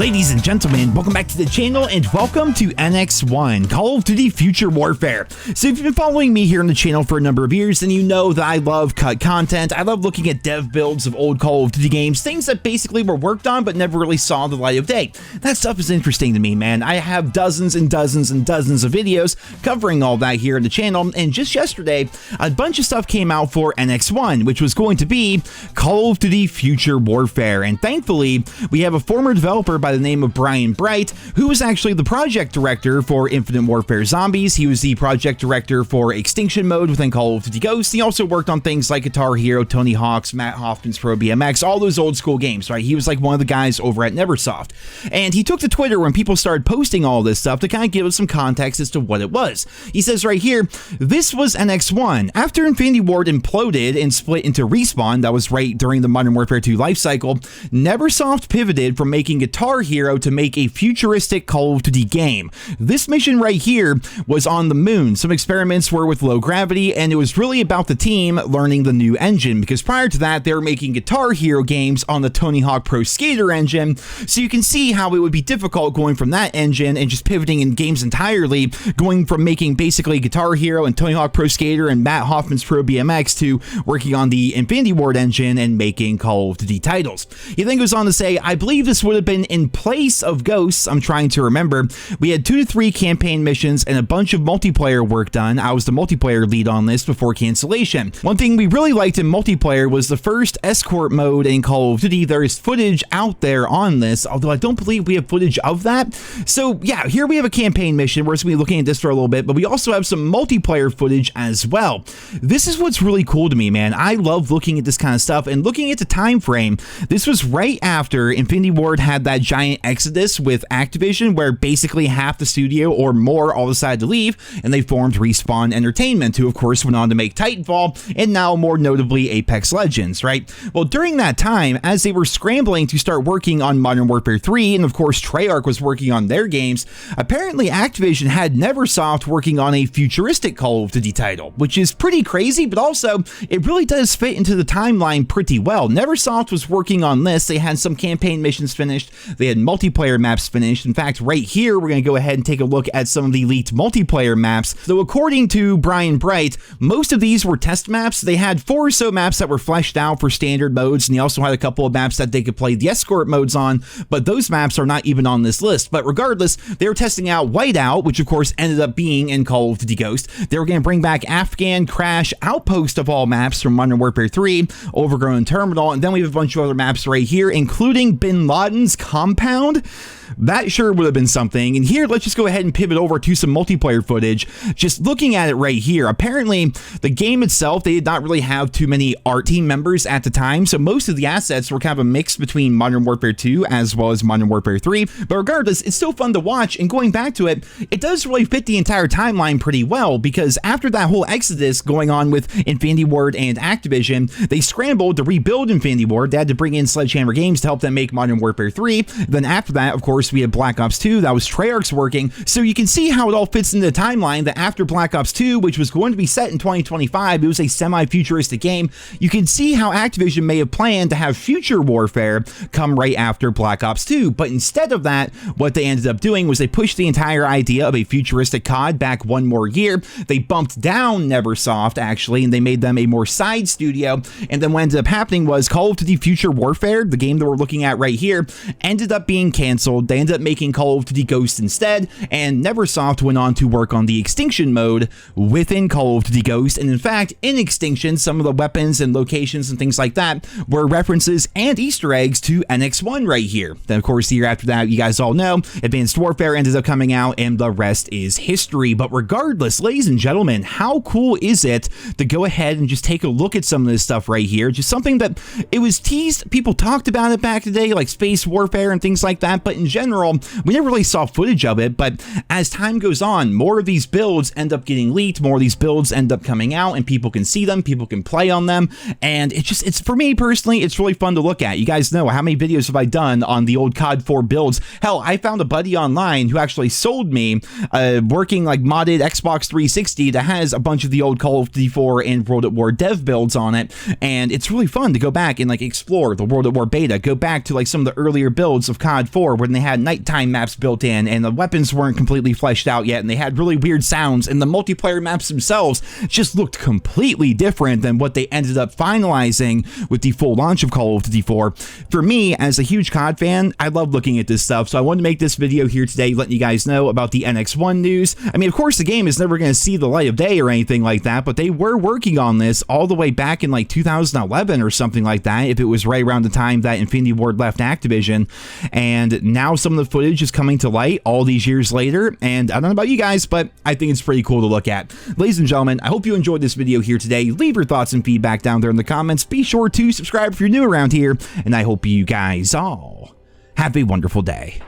Ladies and gentlemen, welcome back to the channel and welcome to NX1, Call of Duty Future Warfare. So if you've been following me here on the channel for a number of years, then you know that I love cut content. I love looking at dev builds of old Call of Duty games, things that basically were worked on but never really saw the light of day. That stuff is interesting to me, man. I have dozens and dozens and dozens of videos covering all that here on the channel, and just yesterday, a bunch of stuff came out for NX1, which was going to be Call of Duty Future Warfare, and thankfully, we have a former developer by the name of Brian Bright, who was actually the project director for Infinite Warfare Zombies. He was the project director for Extinction Mode within Call of Duty Ghosts. He also worked on things like Guitar Hero, Tony Hawk's, Matt Hoffman's Pro BMX, all those old school games, right? He was like one of the guys over at NeverSoft. And he took to Twitter when people started posting all this stuff to kind of give us some context as to what it was. He says right here, this was NX1. After Infinity Ward imploded and split into Respawn, that was right during the Modern Warfare 2 lifecycle, NeverSoft pivoted from making Guitar Hero to make a futuristic Call of Duty game. This mission right here was on the moon. Some experiments were with low gravity, and it was really about the team learning the new engine, because prior to that, they were making Guitar Hero games on the Tony Hawk Pro Skater engine, so you can see how it would be difficult going from that engine and just pivoting in games entirely, going from making basically Guitar Hero and Tony Hawk Pro Skater and Matt Hoffman's Pro BMX to working on the Infinity Ward engine and making Call of Duty titles. He then goes on to say, I believe this would have been in place of Ghosts. I'm trying to remember. We had 2 to 3 campaign missions and a bunch of multiplayer work done. I was the multiplayer lead on this before cancellation. One thing we really liked in multiplayer was the first escort mode in Call of Duty. There is footage out there on this, although I don't believe we have footage of that. So yeah, here we have a campaign mission. We're just going to be looking at this for a little bit, but we also have some multiplayer footage as well. This is what's really cool to me, man. I love looking at this kind of stuff and looking at the time frame. This was right after Infinity Ward had that giant exodus with Activision, where basically half the studio or more all decided to leave, and they formed Respawn Entertainment, who of course went on to make Titanfall and now more notably Apex Legends, right? Well, during that time, as they were scrambling to start working on Modern Warfare 3, and of course Treyarch was working on their games, apparently Activision had NeverSoft working on a futuristic Call of Duty title, which is pretty crazy, but also it really does fit into the timeline pretty well. NeverSoft was working on this. They had some campaign missions finished. They had multiplayer maps finished. In fact, right here, we're going to go ahead and take a look at some of the leaked multiplayer maps. So according to Brian Bright, most of these were test maps. They had 4 or so maps that were fleshed out for standard modes, and they also had a couple of maps that they could play the escort modes on, but those maps are not even on this list. But regardless, they were testing out Whiteout, which of course ended up being in Call of Duty Ghost. They were going to bring back Afghan, Crash, Outpost of all maps from Modern Warfare 3, Overgrown Terminal, and then we have a bunch of other maps right here, including Bin Laden's compound. That sure would have been something. And here, let's just go ahead and pivot over to some multiplayer footage. Just looking at it right here, apparently the game itself, they did not really have too many art team members at the time, so most of the assets were kind of a mix between Modern Warfare 2 as well as Modern Warfare 3. But regardless, it's still fun to watch, and going back to it, it does really fit the entire timeline pretty well, because after that whole exodus going on with Infinity Ward and Activision, they scrambled to rebuild Infinity Ward. They had to bring in Sledgehammer Games to help them make Modern Warfare 3. Then after that, of course, we had Black Ops 2. That was Treyarch's working. So you can see how it all fits into the timeline, that after Black Ops 2, which was going to be set in 2025, it was a semi-futuristic game. You can see how Activision may have planned to have Future Warfare come right after Black Ops 2. But instead of that, what they ended up doing was they pushed the entire idea of a futuristic COD back one more year. They bumped down NeverSoft, actually, and they made them a more side studio. And then what ended up happening was Call of Duty Future Warfare, the game that we're looking at right here, ended up being canceled. They ended up making Call of Duty Ghosts instead, and NeverSoft went on to work on the Extinction mode within Call of Duty Ghosts. And in fact, in Extinction, some of the weapons and locations and things like that were references and Easter eggs to NX1 right here. Then of course, the year after that, you guys all know, Advanced Warfare ended up coming out, and the rest is history. But regardless, ladies and gentlemen, how cool is it to go ahead and just take a look at some of this stuff right here? Just something that it was teased, people talked about it back today, like space warfare and things like that, but in general, we never really saw footage of it. But as time goes on, more of these builds end up getting leaked, more of these builds end up coming out, and people can see them, people can play on them, and it's for me personally, it's really fun to look at. You guys know how many videos have I done on the old COD 4 builds. Hell, I found a buddy online who actually sold me working like modded Xbox 360 that has a bunch of the old Call of Duty 4 and World at War dev builds on it, and it's really fun to go back and like explore the World at War beta, go back to like some of the earlier builds of COD 4 when they had nighttime maps built in, and the weapons weren't completely fleshed out yet, and they had really weird sounds, and the multiplayer maps themselves just looked completely different than what they ended up finalizing with the full launch of Call of Duty 4. For me, as a huge COD fan, I love looking at this stuff, so I wanted to make this video here today letting you guys know about the NX1 news. I mean, of course, the game is never going to see the light of day or anything like that, but they were working on this all the way back in like 2011 or something like that, if it was right around the time that Infinity Ward left Activision. And now some of the footage is coming to light all these years later, and I don't know about you guys, but I think it's pretty cool to look at. Ladies and gentlemen, I hope you enjoyed this video here today. Leave your thoughts and feedback down there in the comments. Be sure to subscribe if you're new around here, and I hope you guys all have a wonderful day.